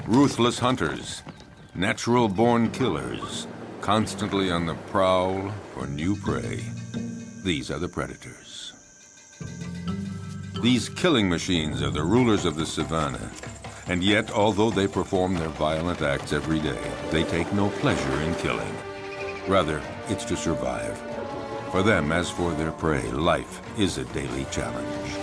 Ruthless hunters, natural-born killers, constantly on the prowl for new prey. These are the predators. These killing machines are the rulers of the savannah. And yet, although they perform their violent acts every day, they take no pleasure in killing. Rather, it's to survive. For them, as for their prey, life is a daily challenge.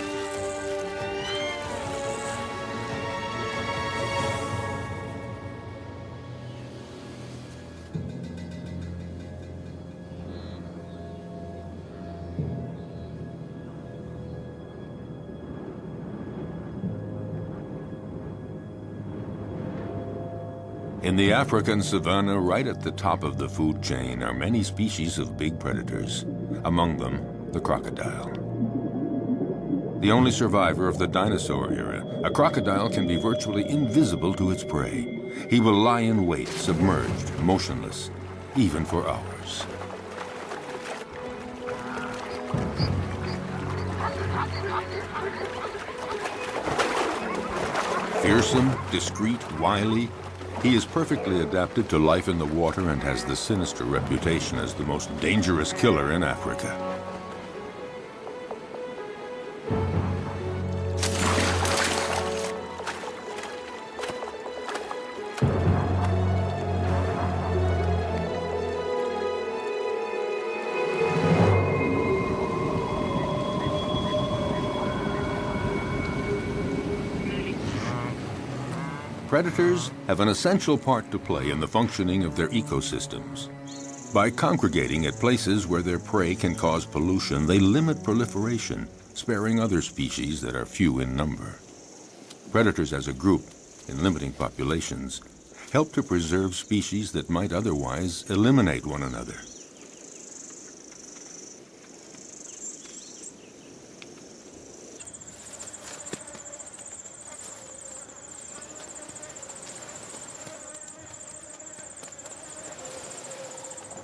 In the African savanna, right at the top of the food chain, are many species of big predators. Among them, the crocodile. The only survivor of the dinosaur era, a crocodile can be virtually invisible to its prey. He will lie in wait, submerged, motionless, even for hours. Fearsome, discreet, wily, he is perfectly adapted to life in the water and has the sinister reputation as the most dangerous killer in Africa. Predators have an essential part to play in the functioning of their ecosystems. By congregating at places where their prey can cause pollution, they limit proliferation, sparing other species that are few in number. Predators as a group, in limiting populations, help to preserve species that might otherwise eliminate one another.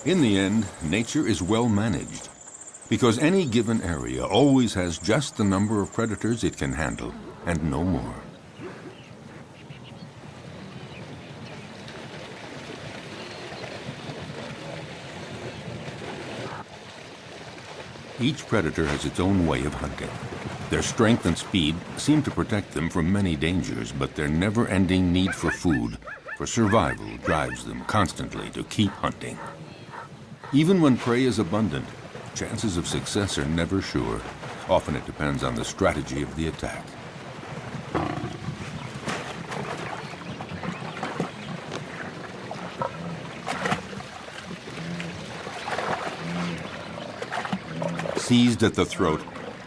In the end, nature is well managed, because any given area always has just the number of predators it can handle, and no more. Each predator has its own way of hunting. Their strength and speed seem to protect them from many dangers, but their never-ending need for food, for survival, drives them constantly to keep hunting. Even when prey is abundant, chances of success are never sure. Often it depends on the strategy of the attack. Seized at the throat,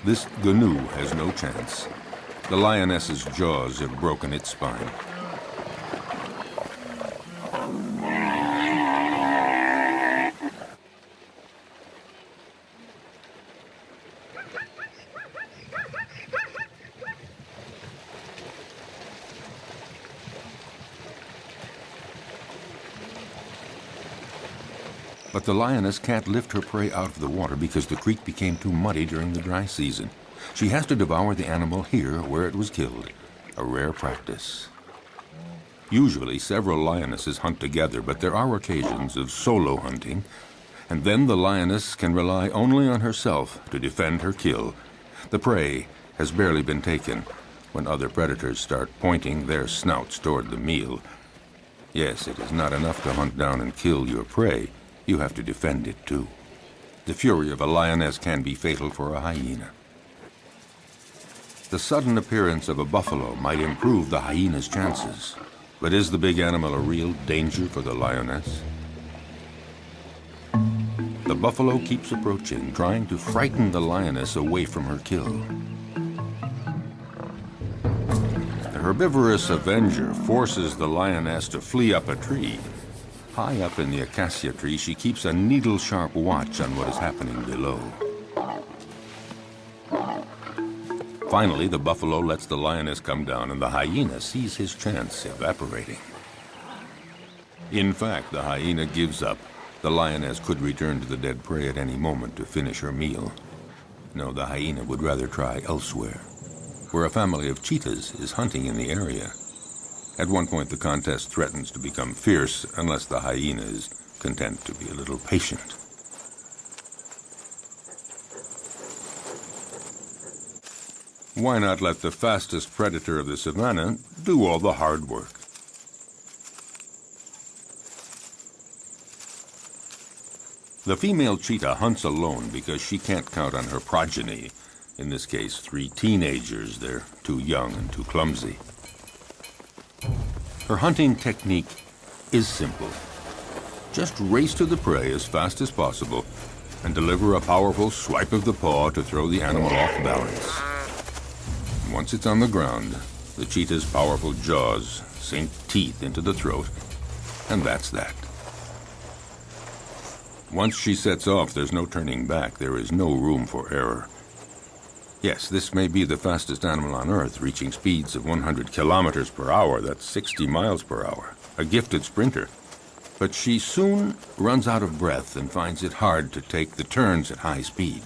this gnu has no chance. The lioness's jaws have broken its spine. But the lioness can't lift her prey out of the water because the creek became too muddy during the dry season. She has to devour the animal here where it was killed, a rare practice. Usually several lionesses hunt together, but there are occasions of solo hunting, and then the lioness can rely only on herself to defend her kill. The prey has barely been taken when other predators start pointing their snouts toward the meal. Yes, it is not enough to hunt down and kill your prey. You have to defend it too. The fury of a lioness can be fatal for a hyena. The sudden appearance of a buffalo might improve the hyena's chances. But is the big animal a real danger for the lioness? The buffalo keeps approaching, trying to frighten the lioness away from her kill. The herbivorous avenger forces the lioness to flee up a tree. High up in the acacia tree, she keeps a needle-sharp watch on what is happening below. Finally, the buffalo lets the lioness come down, and the hyena sees his chance evaporating. In fact, the hyena gives up. The lioness could return to the dead prey at any moment to finish her meal. No, the hyena would rather try elsewhere, where a family of cheetahs is hunting in the area. At one point, the contest threatens to become fierce unless the hyena is content to be a little patient. Why not let the fastest predator of the savannah do all the hard work? The female cheetah hunts alone because she can't count on her progeny. In this case, 3 teenagers. They're too young and too clumsy. Her hunting technique is simple. Just race to the prey as fast as possible and deliver a powerful swipe of the paw to throw the animal off balance. Once it's on the ground, the cheetah's powerful jaws sink teeth into the throat, and that's that. Once she sets off, there's no turning back. There is no room for error. Yes, this may be the fastest animal on Earth, reaching speeds of 100 kilometers per hour. That's 60 miles per hour. A gifted sprinter. But she soon runs out of breath and finds it hard to take the turns at high speed.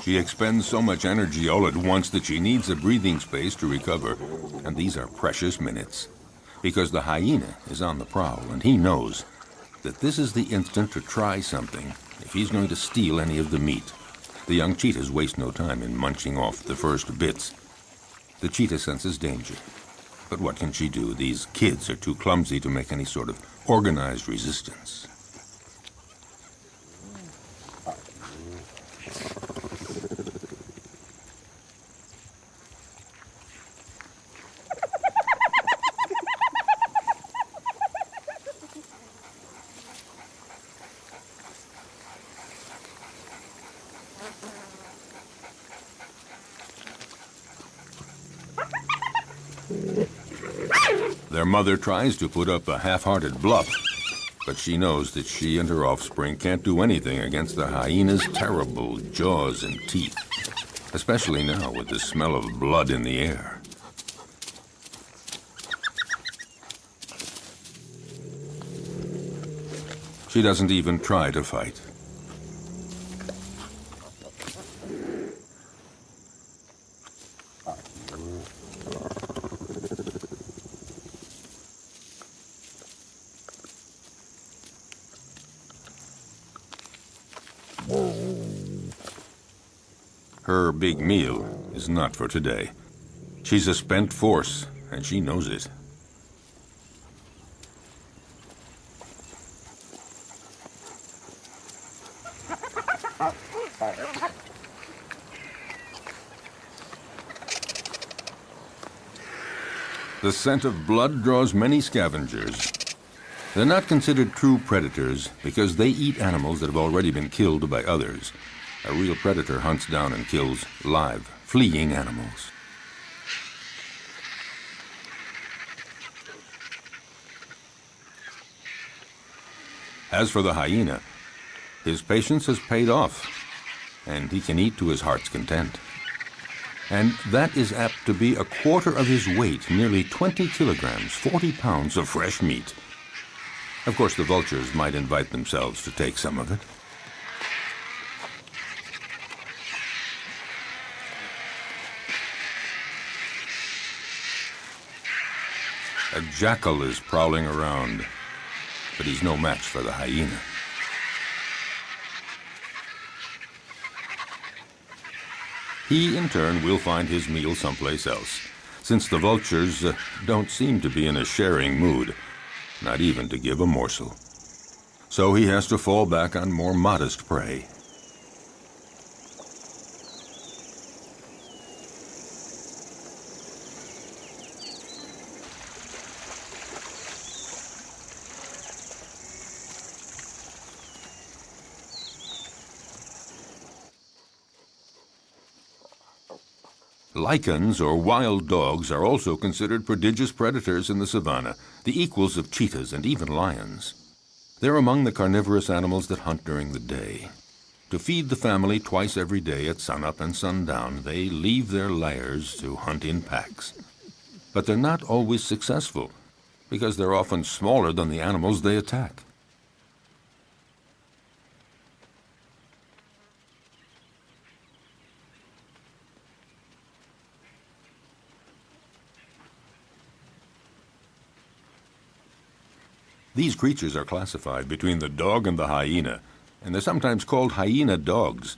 She expends so much energy all at once that she needs a breathing space to recover, and these are precious minutes. Because the hyena is on the prowl, and he knows that this is the instant to try something if he's going to steal any of the meat. The young cheetahs waste no time in munching off the first bits. The cheetah senses danger. But what can she do? These kids are too clumsy to make any sort of organized resistance. Their mother tries to put up a half-hearted bluff, but she knows that she and her offspring can't do anything against the hyena's terrible jaws and teeth, especially now with the smell of blood in the air. She doesn't even try to fight. Her big meal is not for today. She's a spent force, and she knows it. The scent of blood draws many scavengers. They're not considered true predators because they eat animals that have already been killed by others. A real predator hunts down and kills live, fleeing animals. As for the hyena, his patience has paid off, and he can eat to his heart's content. And that is apt to be a quarter of his weight, nearly 20 kilograms, 40 pounds of fresh meat. Of course, the vultures might invite themselves to take some of it. A jackal is prowling around, but he's no match for the hyena. He, in turn, will find his meal someplace else, since the vultures don't seem to be in a sharing mood, not even to give a morsel. So he has to fall back on more modest prey. Lichens, or wild dogs, are also considered prodigious predators in the savannah, the equals of cheetahs and even lions. They're among the carnivorous animals that hunt during the day. To feed the family twice every day at sunup and sundown, they leave their lairs to hunt in packs. But they're not always successful, because they're often smaller than the animals they attack. These creatures are classified between the dog and the hyena, and they're sometimes called hyena dogs.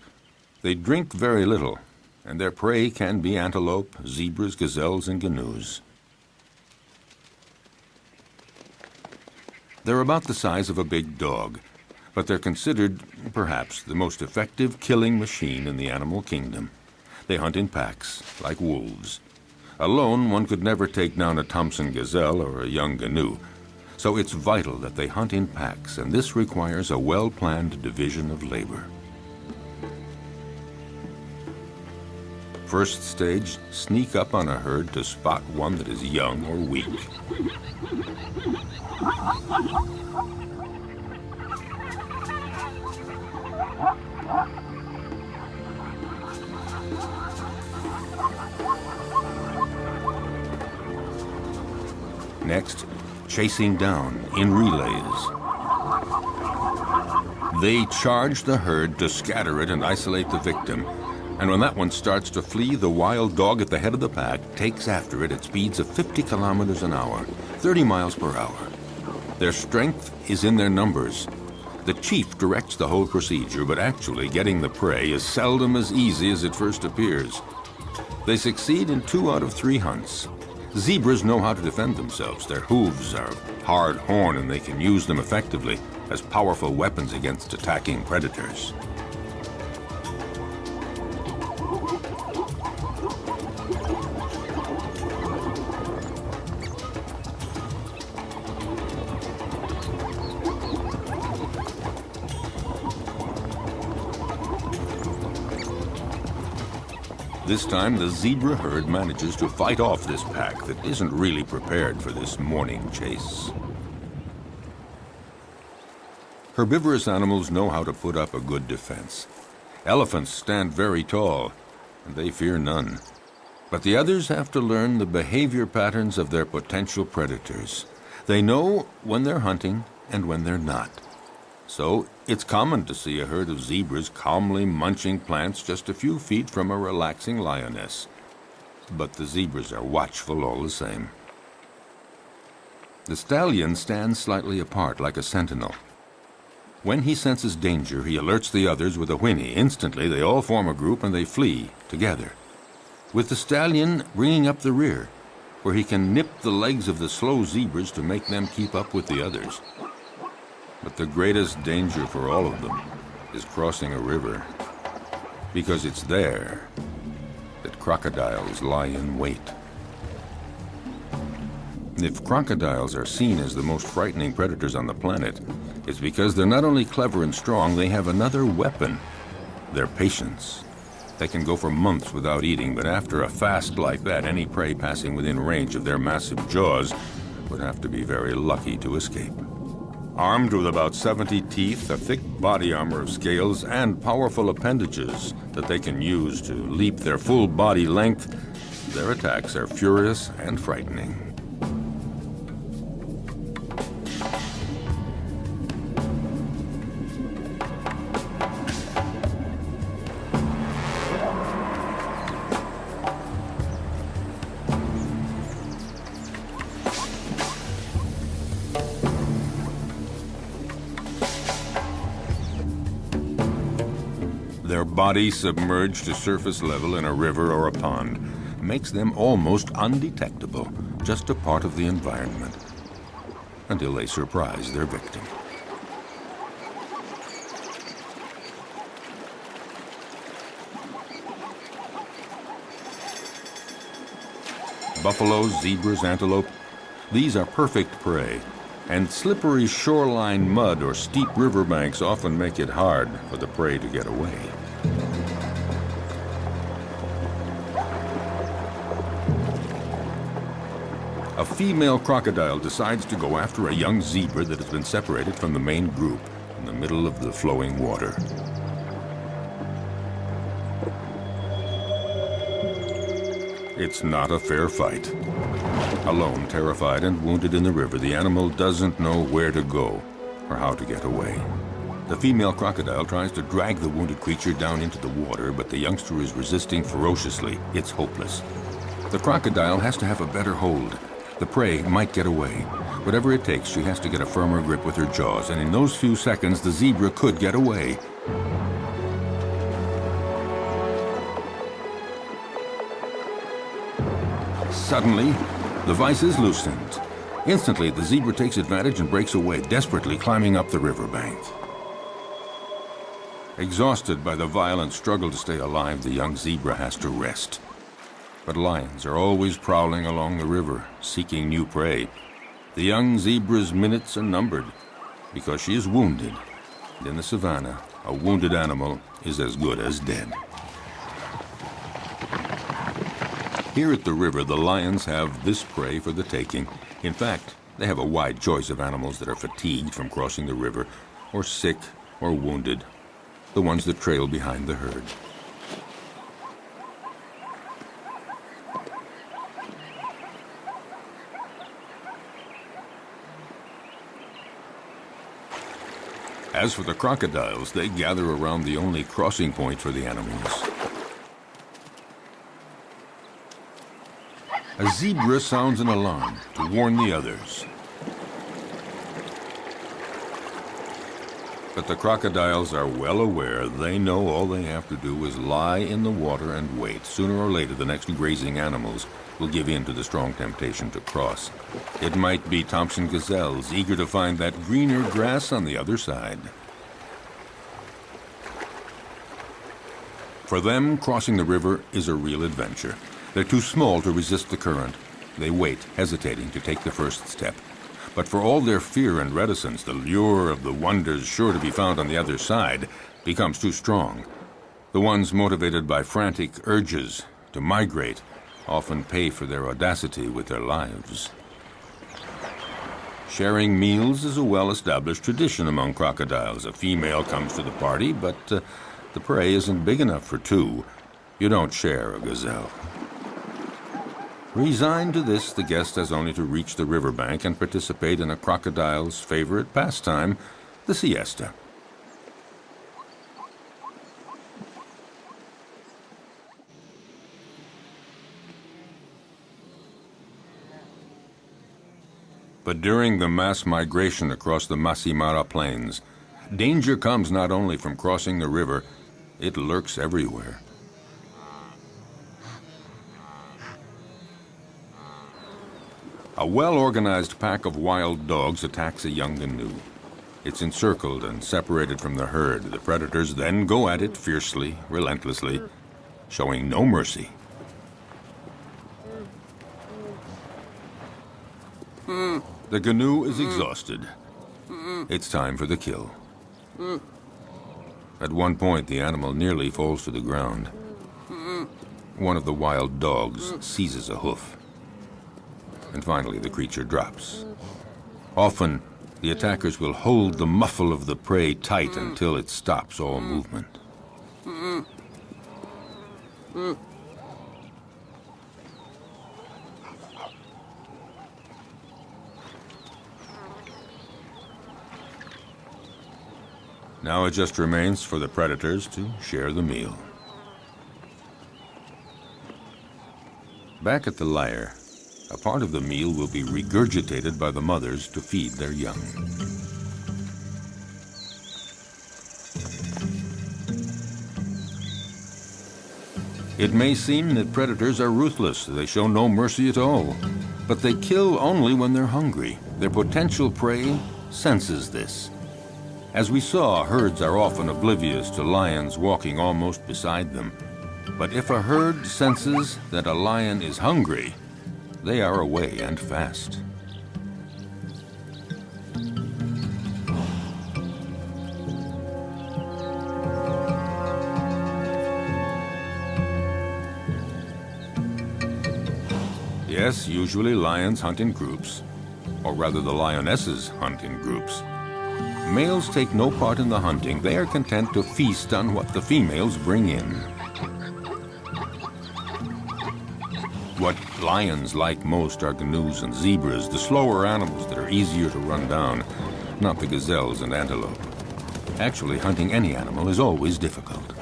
They drink very little, and their prey can be antelope, zebras, gazelles, and gnus. They're about the size of a big dog, but they're considered, perhaps, the most effective killing machine in the animal kingdom. They hunt in packs, like wolves. Alone, one could never take down a Thompson gazelle or a young gnu, so it's vital that they hunt in packs, and this requires a well-planned division of labor. First stage, sneak up on a herd to spot one that is young or weak. Next, chasing down in relays. They charge the herd to scatter it and isolate the victim. And when that one starts to flee, the wild dog at the head of the pack takes after it at speeds of 50 kilometers an hour, 30 miles per hour. Their strength is in their numbers. The chief directs the whole procedure, but actually getting the prey is seldom as easy as it first appears. They succeed in 2 out of 3 hunts. Zebras know how to defend themselves. Their hooves are hard horn, and they can use them effectively as powerful weapons against attacking predators. This time, the zebra herd manages to fight off this pack that isn't really prepared for this morning chase. Herbivorous animals know how to put up a good defense. Elephants stand very tall, and they fear none. But the others have to learn the behavior patterns of their potential predators. They know when they're hunting and when they're not. So it's common to see a herd of zebras calmly munching plants just a few feet from a relaxing lioness. But the zebras are watchful all the same. The stallion stands slightly apart like a sentinel. When he senses danger, he alerts the others with a whinny. Instantly, they all form a group and they flee together, with the stallion bringing up the rear, where he can nip the legs of the slow zebras to make them keep up with the others. But the greatest danger for all of them is crossing a river, because it's there that crocodiles lie in wait. If crocodiles are seen as the most frightening predators on the planet, it's because they're not only clever and strong, they have another weapon: their patience. They can go for months without eating, but after a fast like that, any prey passing within range of their massive jaws would have to be very lucky to escape. Armed with about 70 teeth, a thick body armor of scales, and powerful appendages that they can use to leap their full body length, their attacks are furious and frightening. Their body submerged to surface level in a river or a pond makes them almost undetectable, just a part of the environment, until they surprise their victim. Buffaloes, zebras, antelope, these are perfect prey. And slippery shoreline mud or steep riverbanks often make it hard for the prey to get away. A female crocodile decides to go after a young zebra that has been separated from the main group in the middle of the flowing water. It's not a fair fight. Alone, terrified and wounded in the river, the animal doesn't know where to go or how to get away. The female crocodile tries to drag the wounded creature down into the water, but the youngster is resisting ferociously. It's hopeless. The crocodile has to have a better hold. The prey might get away. Whatever it takes, she has to get a firmer grip with her jaws, and in those few seconds, the zebra could get away. Suddenly, the vise is loosened. Instantly, the zebra takes advantage and breaks away, desperately climbing up the riverbank. Exhausted by the violent struggle to stay alive, the young zebra has to rest. But lions are always prowling along the river, seeking new prey. The young zebra's minutes are numbered because she is wounded. And in the savannah, a wounded animal is as good as dead. Here at the river, the lions have this prey for the taking. In fact, they have a wide choice of animals that are fatigued from crossing the river, or sick, or wounded, the ones that trail behind the herd. As for the crocodiles, they gather around the only crossing point for the animals. A zebra sounds an alarm to warn the others. But the crocodiles are well aware. They know all they have to do is lie in the water and wait. Sooner or later, the next grazing animals will give in to the strong temptation to cross. It might be Thompson gazelles, eager to find that greener grass on the other side. For them, crossing the river is a real adventure. They're too small to resist the current. They wait, hesitating to take the first step. But for all their fear and reticence, the lure of the wonders sure to be found on the other side becomes too strong. The ones motivated by frantic urges to migrate often pay for their audacity with their lives. Sharing meals is a well-established tradition among crocodiles. A female comes to the party, but the prey isn't big enough for two. You don't share a gazelle. Resigned to this, the guest has only to reach the riverbank and participate in a crocodile's favorite pastime, the siesta. But during the mass migration across the Masimara Plains, danger comes not only from crossing the river, it lurks everywhere. A well-organized pack of wild dogs attacks a young gnu. It's encircled and separated from the herd. The predators then go at it fiercely, relentlessly, showing no mercy. The gnu is exhausted. It's time for the kill. At one point, the animal nearly falls to the ground. One of the wild dogs seizes a hoof. And finally, the creature drops. Often, the attackers will hold the muffle of the prey tight until it stops all movement. Now it just remains for the predators to share the meal. Back at the lair, a part of the meal will be regurgitated by the mothers to feed their young. It may seem that predators are ruthless. They show no mercy at all. But they kill only when they're hungry. Their potential prey senses this. As we saw, herds are often oblivious to lions walking almost beside them. But if a herd senses that a lion is hungry, they are away and fast. Yes, usually lions hunt in groups, or rather the lionesses hunt in groups. Males take no part in the hunting. They are content to feast on what the females bring in. What lions like most are gnus and zebras, the slower animals that are easier to run down, not the gazelles and antelope. Actually, hunting any animal is always difficult.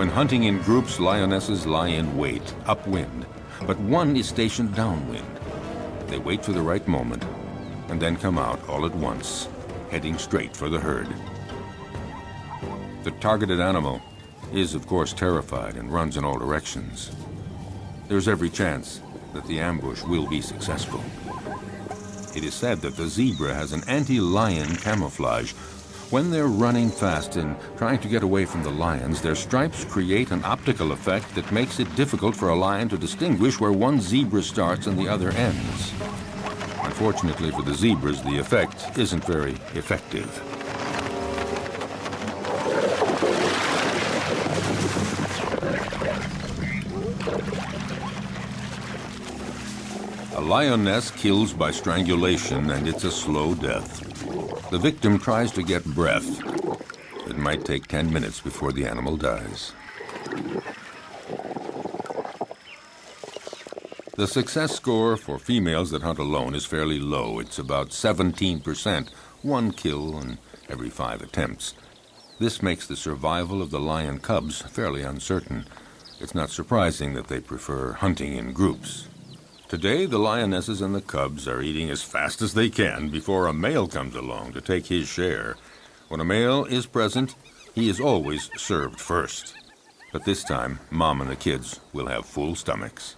When hunting in groups, lionesses lie in wait, upwind, but one is stationed downwind. They wait for the right moment and then come out all at once, heading straight for the herd. The targeted animal is, of course, terrified and runs in all directions. There's every chance that the ambush will be successful. It is said that the zebra has an anti-lion camouflage. When they're running fast and trying to get away from the lions, their stripes create an optical effect that makes it difficult for a lion to distinguish where one zebra starts and the other ends. Unfortunately for the zebras, the effect isn't very effective. A lioness kills by strangulation, and it's a slow death. The victim tries to get breath. It might take 10 minutes before the animal dies. The success score for females that hunt alone is fairly low. It's about 17%, one kill in every 5 attempts. This makes the survival of the lion cubs fairly uncertain. It's not surprising that they prefer hunting in groups. Today, the lionesses and the cubs are eating as fast as they can before a male comes along to take his share. When a male is present, he is always served first. But this time, Mom and the kids will have full stomachs.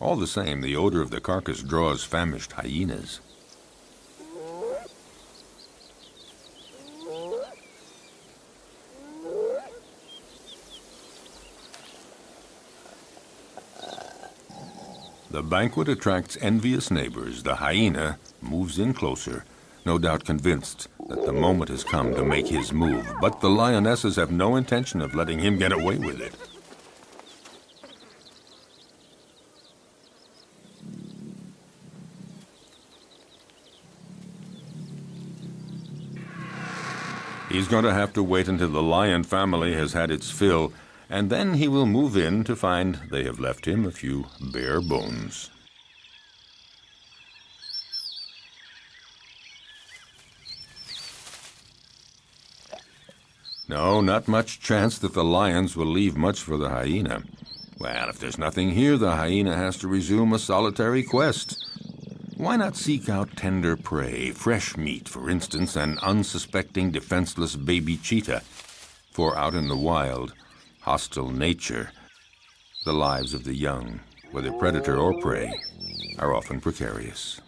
All the same, the odor of the carcass draws famished hyenas. The banquet attracts envious neighbors. The hyena moves in closer, no doubt convinced that the moment has come to make his move. But the lionesses have no intention of letting him get away with it. He's going to have to wait until the lion family has had its fill, and then he will move in to find they have left him a few bare bones. No, not much chance that the lions will leave much for the hyena. Well, if there's nothing here, the hyena has to resume a solitary quest. Why not seek out tender prey, fresh meat, for instance, an unsuspecting, defenseless baby cheetah? For out in the wild, hostile nature, the lives of the young, whether predator or prey, are often precarious.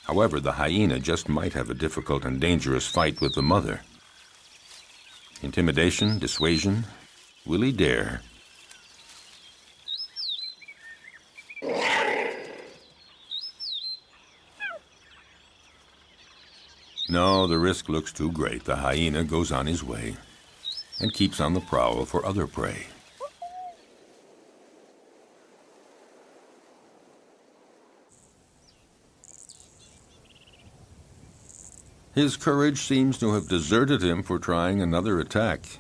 However, the hyena just might have a difficult and dangerous fight with the mother. Intimidation, dissuasion, will he dare? No, the risk looks too great. The hyena goes on his way and keeps on the prowl for other prey. His courage seems to have deserted him for trying another attack.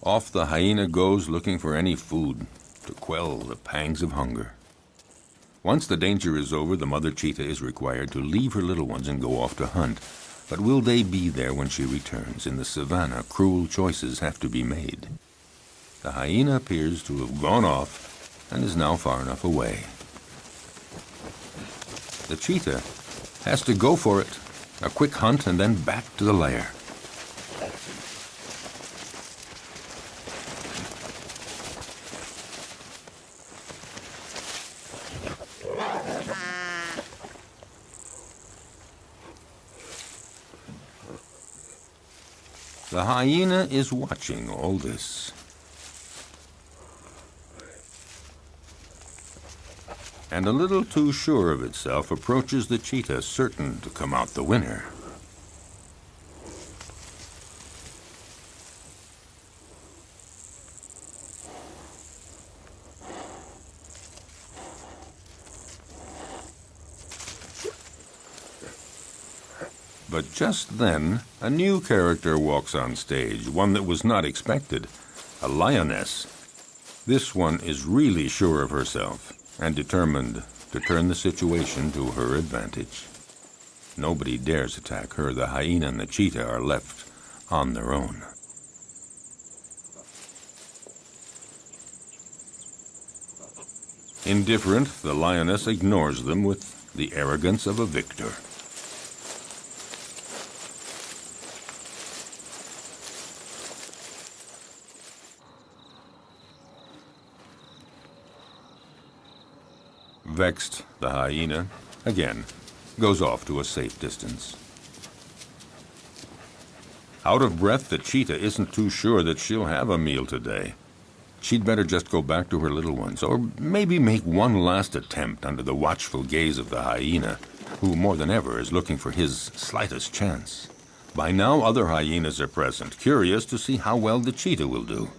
Off the hyena goes looking for any food to quell the pangs of hunger. Once the danger is over, the mother cheetah is required to leave her little ones and go off to hunt. But will they be there when she returns? In the savannah, cruel choices have to be made. The hyena appears to have gone off and is now far enough away. The cheetah has to go for it. A quick hunt and then back to the lair. The hyena is watching all this. And a little too sure of itself approaches the cheetah, certain to come out the winner. But just then, a new character walks on stage, one that was not expected, a lioness. This one is really sure of herself and determined to turn the situation to her advantage. Nobody dares attack her. The hyena and the cheetah are left on their own. Indifferent, the lioness ignores them with the arrogance of a victor. Vexed, the hyena, again, goes off to a safe distance. Out of breath, the cheetah isn't too sure that she'll have a meal today. She'd better just go back to her little ones, or maybe make one last attempt under the watchful gaze of the hyena, who more than ever is looking for his slightest chance. By now, other hyenas are present, curious to see how well the cheetah will do.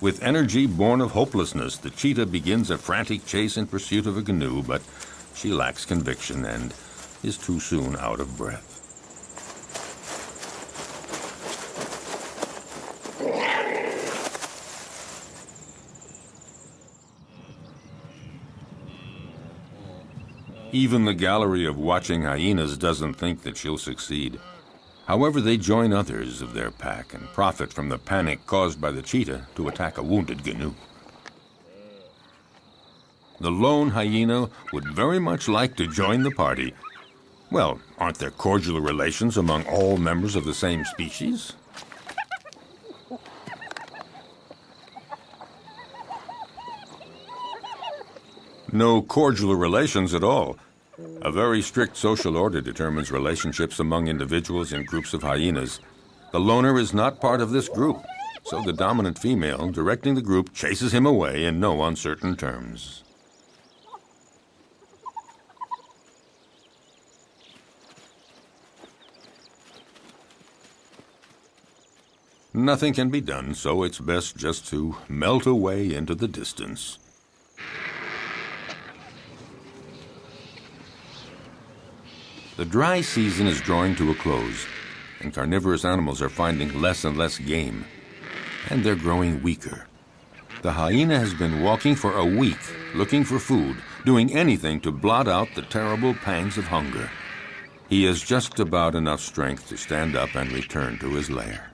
With energy born of hopelessness, the cheetah begins a frantic chase in pursuit of a canoe, but she lacks conviction and is too soon out of breath. Even the gallery of watching hyenas doesn't think that she'll succeed. However, they join others of their pack and profit from the panic caused by the cheetah to attack a wounded canoe. The lone hyena would very much like to join the party. Well, aren't there cordial relations among all members of the same species? No cordial relations at all. A very strict social order determines relationships among individuals in groups of hyenas. The loner is not part of this group, so the dominant female directing the group chases him away in no uncertain terms. Nothing can be done, so it's best just to melt away into the distance. The dry season is drawing to a close, and carnivorous animals are finding less and less game, and they're growing weaker. The hyena has been walking for a week, looking for food, doing anything to blot out the terrible pangs of hunger. He has just about enough strength to stand up and return to his lair.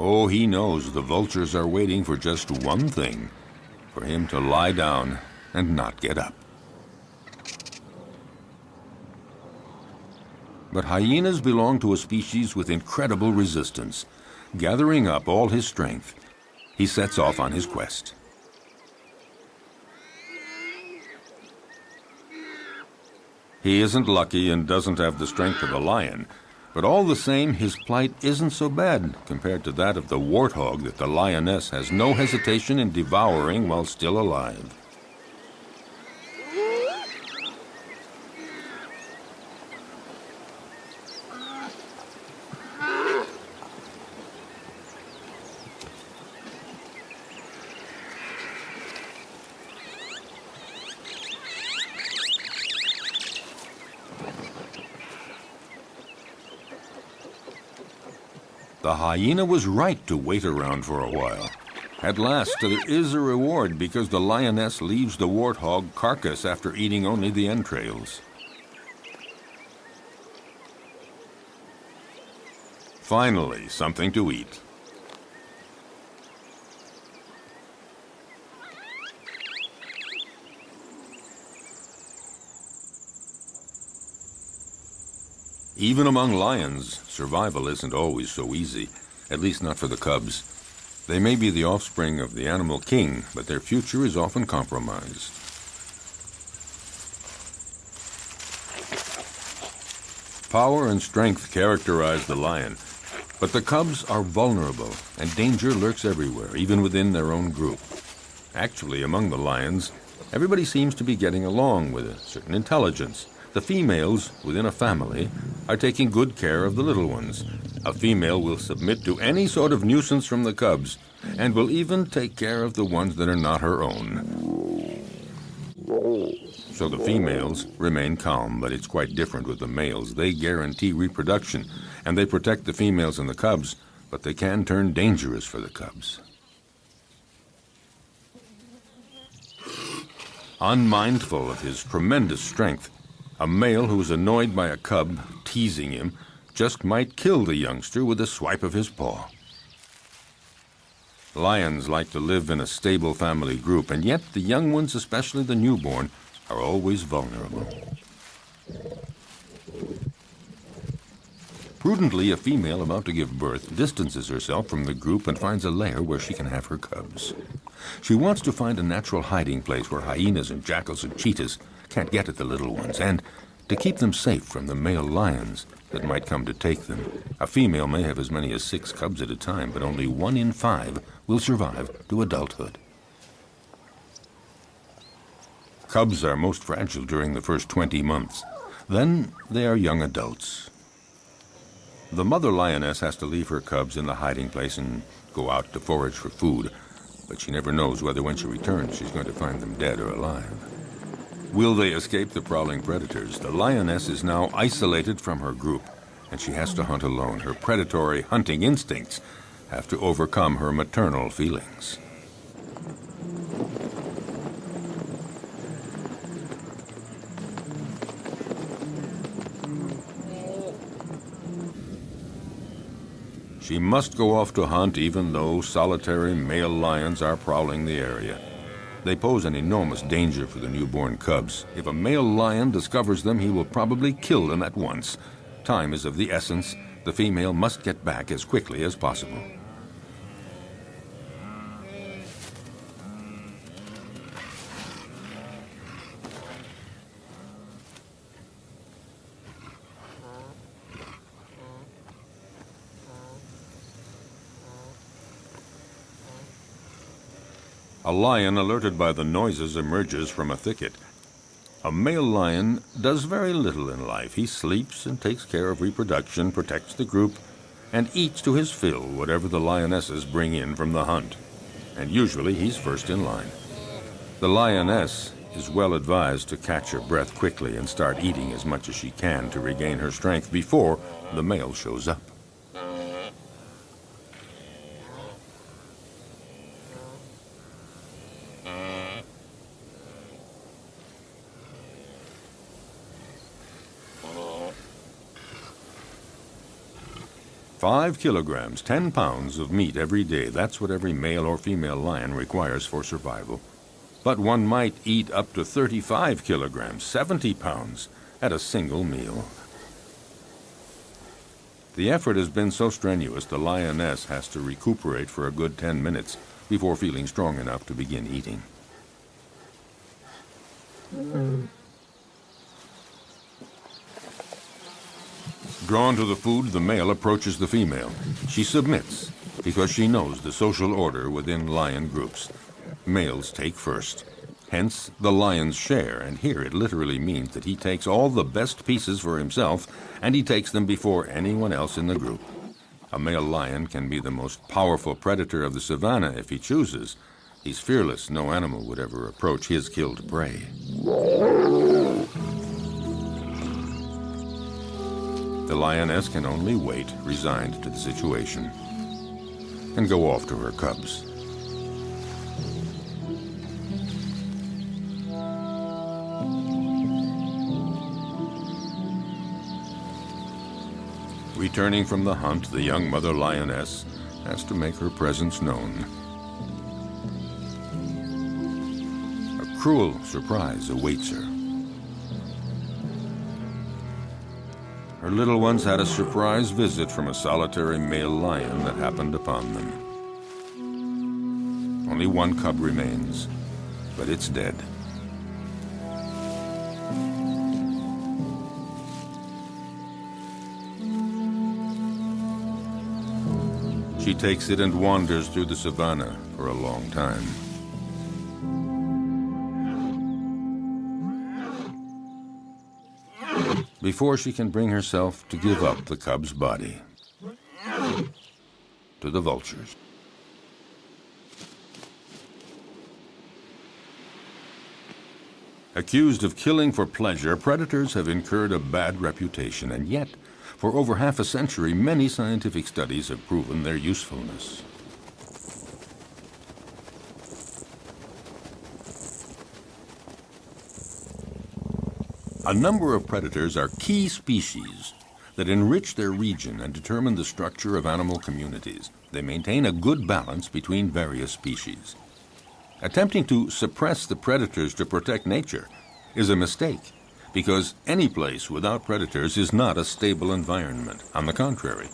Oh, he knows the vultures are waiting for just one thing, for him to lie down and not get up. But hyenas belong to a species with incredible resistance. Gathering up all his strength, he sets off on his quest. He isn't lucky and doesn't have the strength of a lion, but all the same, his plight isn't so bad compared to that of the warthog that the lioness has no hesitation in devouring while still alive. The hyena was right to wait around for a while. At last, there is a reward because the lioness leaves the warthog carcass after eating only the entrails. Finally, something to eat. Even among lions, survival isn't always so easy, at least not for the cubs. They may be the offspring of the animal king, but their future is often compromised. Power and strength characterize the lion, but the cubs are vulnerable, and danger lurks everywhere, even within their own group. Actually, among the lions, everybody seems to be getting along with a certain intelligence. The females within a family are taking good care of the little ones. A female will submit to any sort of nuisance from the cubs, and will even take care of the ones that are not her own. So the females remain calm, but it's quite different with the males. They guarantee reproduction, and they protect the females and the cubs, but they can turn dangerous for the cubs. Unmindful of his tremendous strength, a male who's annoyed by a cub teasing him just might kill the youngster with a swipe of his paw. Lions like to live in a stable family group, and yet the young ones, especially the newborn, are always vulnerable. Prudently, a female about to give birth distances herself from the group and finds a lair where she can have her cubs. She wants to find a natural hiding place where hyenas and jackals and cheetahs can't get at the little ones, and to keep them safe from the male lions that might come to take them. A female may have as many as 6 cubs at a time, but only 1 in 5 will survive to adulthood. Cubs are most fragile during the first 20 months. Then they are young adults. The mother lioness has to leave her cubs in the hiding place and go out to forage for food, but she never knows whether when she returns she's going to find them dead or alive. Will they escape the prowling predators? The lioness is now isolated from her group, and she has to hunt alone. Her predatory hunting instincts have to overcome her maternal feelings. She must go off to hunt even though solitary male lions are prowling the area. They pose an enormous danger for the newborn cubs. If a male lion discovers them, he will probably kill them at once. Time is of the essence. The female must get back as quickly as possible. A lion, alerted by the noises, emerges from a thicket. A male lion does very little in life. He sleeps and takes care of reproduction, protects the group, and eats to his fill whatever the lionesses bring in from the hunt. And usually he's first in line. The lioness is well advised to catch her breath quickly and start eating as much as she can to regain her strength before the male shows up. Five kilograms, 10 pounds of meat every day. That's what every male or female lion requires for survival. But one might eat up to 35 kilograms, 70 pounds, at a single meal. The effort has been so strenuous, the lioness has to recuperate for a good 10 minutes before feeling strong enough to begin eating. Drawn to the food, the male approaches the female. She submits because she knows the social order within lion groups. Males take first. Hence the lion's share, and here it literally means that he takes all the best pieces for himself, and he takes them before anyone else in the group. A male lion can be the most powerful predator of the savannah if he chooses. He's fearless. No animal would ever approach his killed prey. The lioness can only wait, resigned to the situation, and go off to her cubs. Returning from the hunt, the young mother lioness has to make her presence known. A cruel surprise awaits her. Her little ones had a surprise visit from a solitary male lion that happened upon them. Only one cub remains, but it's dead. She takes it and wanders through the savannah for a long time. Before she can bring herself to give up the cub's body to the vultures. Accused of killing for pleasure, predators have incurred a bad reputation, and yet, for over half a century, many scientific studies have proven their usefulness. A number of predators are key species that enrich their region and determine the structure of animal communities. They maintain a good balance between various species. Attempting to suppress the predators to protect nature is a mistake, because any place without predators is not a stable environment. On the contrary,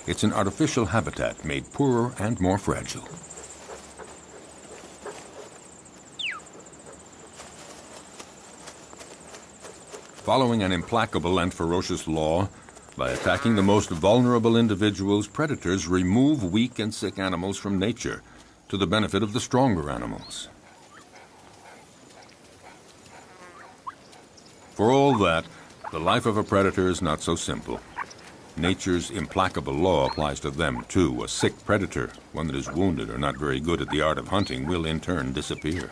it's an artificial habitat made poorer and more fragile. Following an implacable and ferocious law, by attacking the most vulnerable individuals, predators remove weak and sick animals from nature to the benefit of the stronger animals. For all that, the life of a predator is not so simple. Nature's implacable law applies to them, too. A sick predator, one that is wounded or not very good at the art of hunting, will in turn disappear.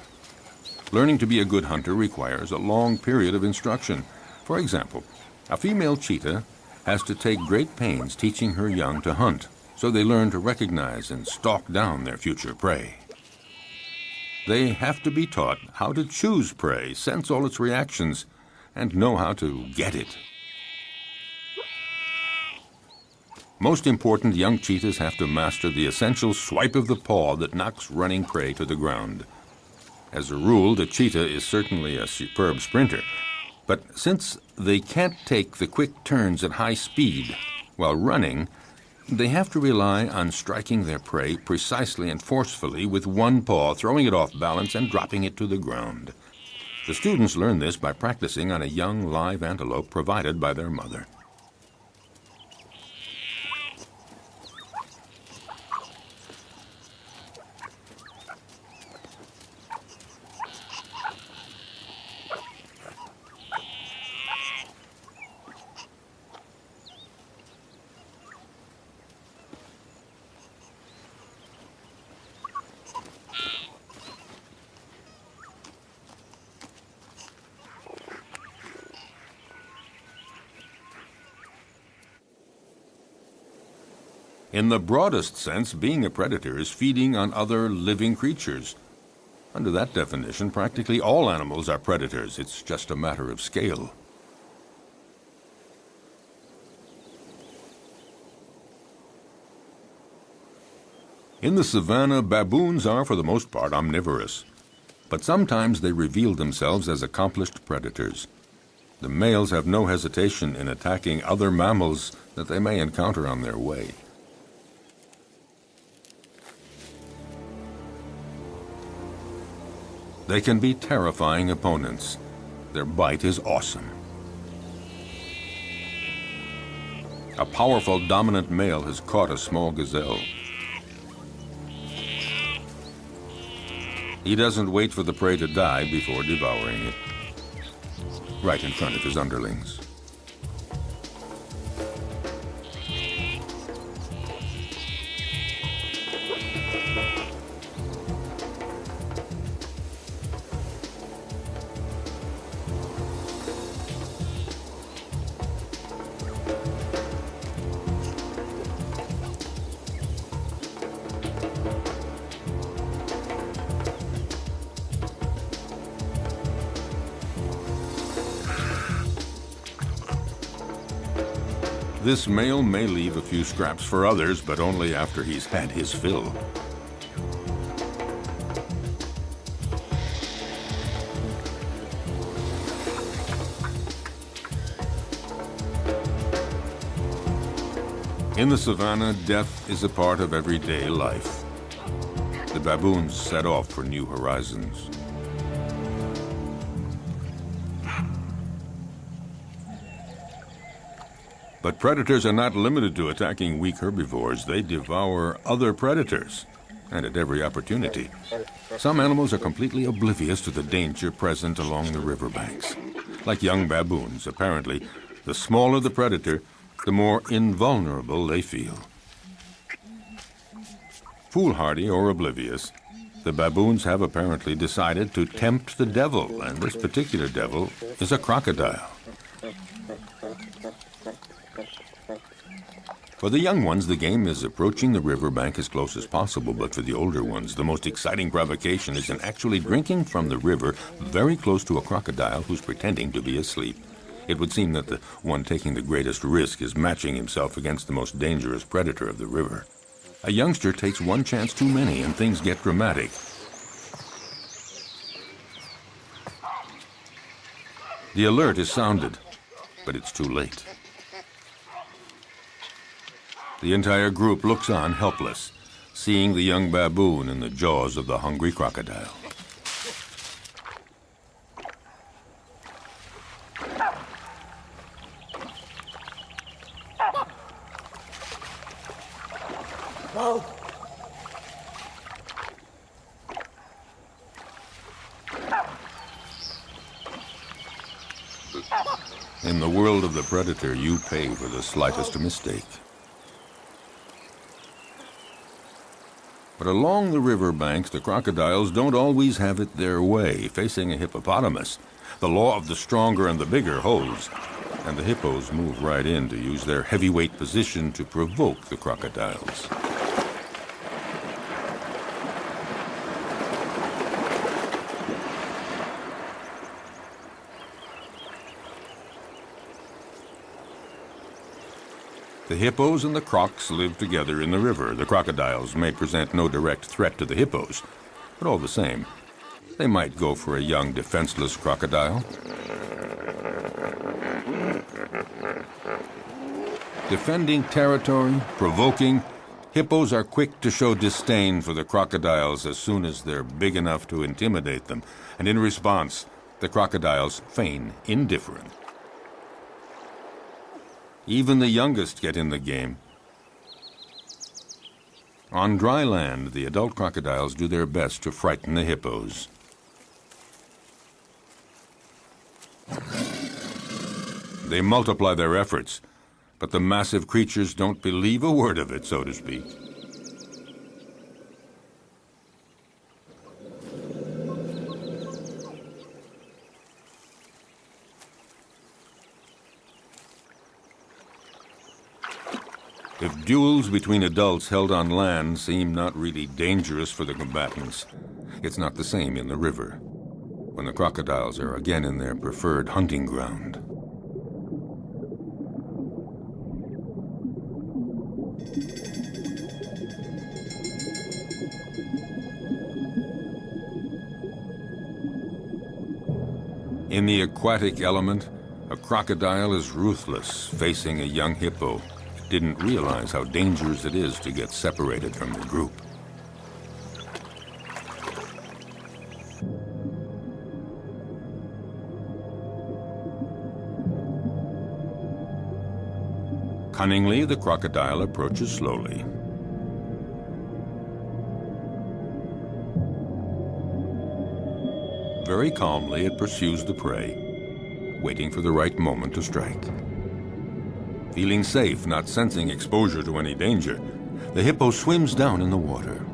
Learning to be a good hunter requires a long period of instruction. For example, a female cheetah has to take great pains teaching her young to hunt, so they learn to recognize and stalk down their future prey. They have to be taught how to choose prey, sense all its reactions, and know how to get it. Most important, young cheetahs have to master the essential swipe of the paw that knocks running prey to the ground. As a rule, the cheetah is certainly a superb sprinter, but since they can't take the quick turns at high speed while running, they have to rely on striking their prey precisely and forcefully with one paw, throwing it off balance and dropping it to the ground. The students learn this by practicing on a young live antelope provided by their mother. In the broadest sense, being a predator is feeding on other living creatures. Under that definition, practically all animals are predators. It's just a matter of scale. In the savannah, baboons are, for the most part, omnivorous. But sometimes they reveal themselves as accomplished predators. The males have no hesitation in attacking other mammals that they may encounter on their way. They can be terrifying opponents. Their bite is awesome. A powerful dominant male has caught a small gazelle. He doesn't wait for the prey to die before devouring it, right in front of his underlings. This male may leave a few scraps for others, but only after he's had his fill. In the savannah, death is a part of everyday life. The baboons set off for new horizons. But predators are not limited to attacking weak herbivores. They devour other predators, and at every opportunity. Some animals are completely oblivious to the danger present along the riverbanks. Like young baboons, apparently, the smaller the predator, the more invulnerable they feel. Foolhardy or oblivious, The baboons have apparently decided to tempt the devil, and this particular devil is a crocodile. For the young ones, the game is approaching the riverbank as close as possible, but for the older ones, the most exciting provocation is in actually drinking from the river very close to a crocodile who's pretending to be asleep. It would seem that the one taking the greatest risk is matching himself against the most dangerous predator of the river. A youngster takes one chance too many and things get dramatic. The alert is sounded, but it's too late. The entire group looks on helpless, seeing the young baboon in the jaws of the hungry crocodile. In the world of the predator, you pay for the slightest mistake. But along the river banks, the crocodiles don't always have it their way. Facing a hippopotamus, the law of the stronger and the bigger holds, and the hippos move right in to use their heavyweight position to provoke the crocodiles. The hippos and the crocs live together in the river. The crocodiles may present no direct threat to the hippos, but all the same, they might go for a young, defenseless crocodile. Defending territory, provoking, hippos are quick to show disdain for the crocodiles as soon as they're big enough to intimidate them, and in response, the crocodiles feign indifference. Even the youngest get in the game. On dry land, the adult crocodiles do their best to frighten the hippos. They multiply their efforts, but the massive creatures don't believe a word of it, so to speak. If duels between adults held on land seem not really dangerous for the combatants, it's not the same in the river, when the crocodiles are again in their preferred hunting ground. In the aquatic element, a crocodile is ruthless, facing a young hippo. Didn't realize how dangerous it is to get separated from the group. Cunningly, the crocodile approaches slowly. Very calmly, it pursues the prey, waiting for the right moment to strike. Feeling safe, not sensing exposure to any danger, the hippo swims down in the water.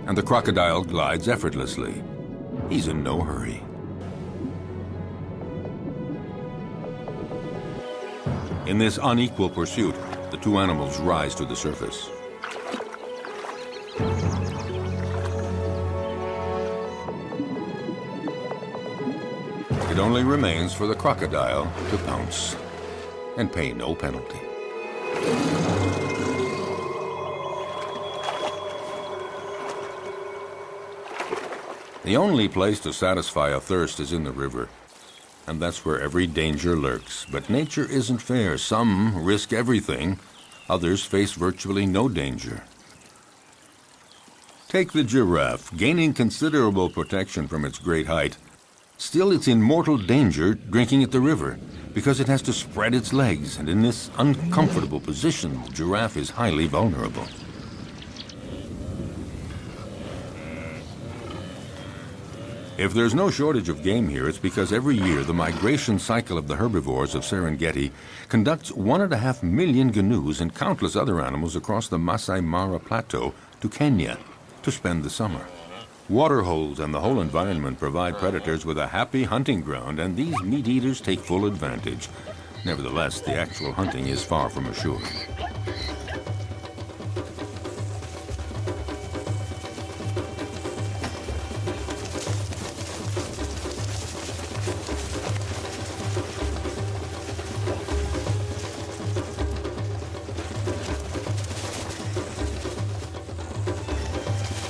And the crocodile glides effortlessly. He's in no hurry. In this unequal pursuit, the two animals rise to the surface. It only remains for the crocodile to pounce and pay no penalty. The only place to satisfy a thirst is in the river, and that's where every danger lurks. But nature isn't fair. Some risk everything, others face virtually no danger. Take the giraffe, gaining considerable protection from its great height. Still, it's in mortal danger drinking at the river, because it has to spread its legs, and in this uncomfortable position, the giraffe is highly vulnerable. If there's no shortage of game here, it's because every year the migration cycle of the herbivores of Serengeti conducts 1.5 million gnus and countless other animals across the Masai Mara Plateau to Kenya, to to spend the summer. Water holes and the whole environment provide predators with a happy hunting ground, and these meat eaters take full advantage. Nevertheless, the actual hunting is far from assured.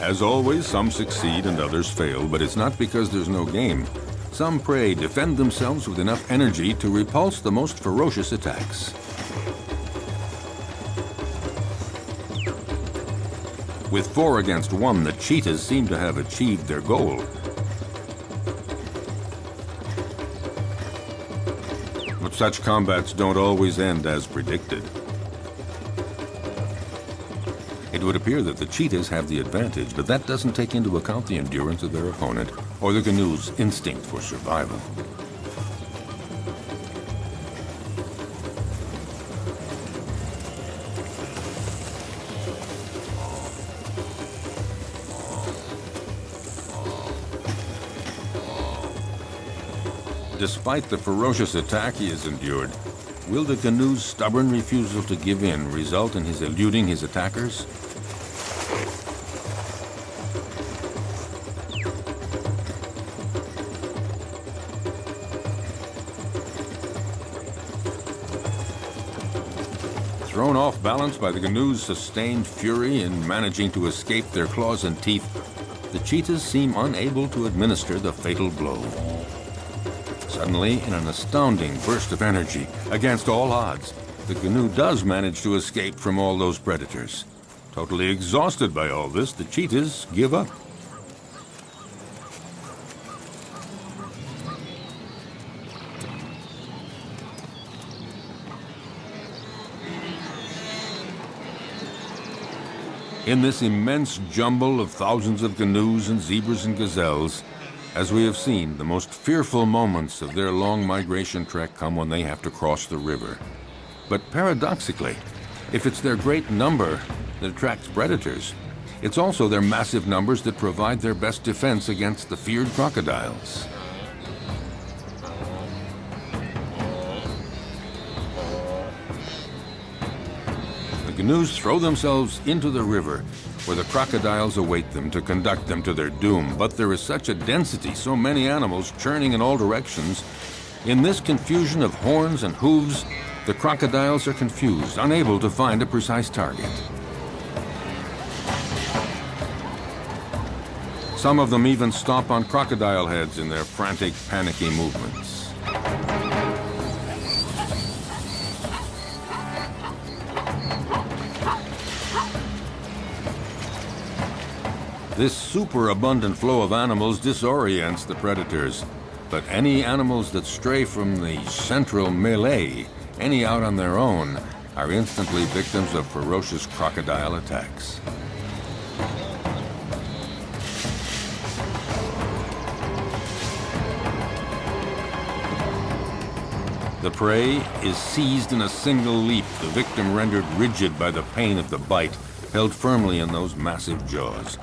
As always, some succeed and others fail, but it's not because there's no game. Some prey defend themselves with enough energy to repulse the most ferocious attacks. With 4 against 1, the cheetahs seem to have achieved their goal. But such combats don't always end as predicted. It would appear that the cheetahs have the advantage, but that doesn't take into account the endurance of their opponent or the canoe's instinct for survival. Despite the ferocious attack he has endured, will the canoe's stubborn refusal to give in result in his eluding his attackers? Thrown off balance by the canoe's sustained fury in managing to escape their claws and teeth, the cheetahs seem unable to administer the fatal blow. Suddenly, in an astounding burst of energy, against all odds, the canoe does manage to escape from all those predators. Totally exhausted by all this, the cheetahs give up. In this immense jumble of thousands of canoes and zebras and gazelles, as we have seen, the most fearful moments of their long migration trek come when they have to cross the river. But paradoxically, if it's their great number that attracts predators, it's also their massive numbers that provide their best defense against the feared crocodiles. The canoes throw themselves into the river, where the crocodiles await them to conduct them to their doom. But there is such a density, so many animals churning in all directions. In this confusion of horns and hooves, the crocodiles are confused, unable to find a precise target. Some of them even stomp on crocodile heads in their frantic, panicky movements. This superabundant flow of animals disorients the predators, but any animals that stray from the central melee, any out on their own, are instantly victims of ferocious crocodile attacks. The prey is seized in a single leap, the victim rendered rigid by the pain of the bite, held firmly in those massive jaws,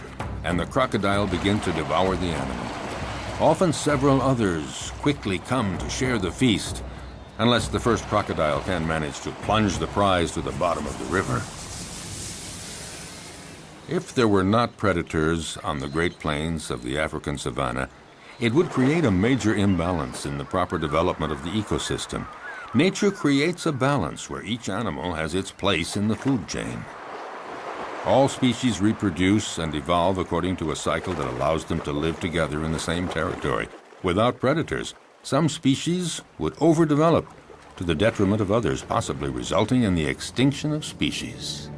and the crocodile begins to devour the animal. Often several others quickly come to share the feast, unless the first crocodile can manage to plunge the prize to the bottom of the river. If there were not predators on the Great Plains of the African savanna, it would create a major imbalance in the proper development of the ecosystem. Nature creates a balance where each animal has its place in the food chain. All species reproduce and evolve according to a cycle that allows them to live together in the same territory. Without predators, some species would overdevelop to the detriment of others, possibly resulting in the extinction of species.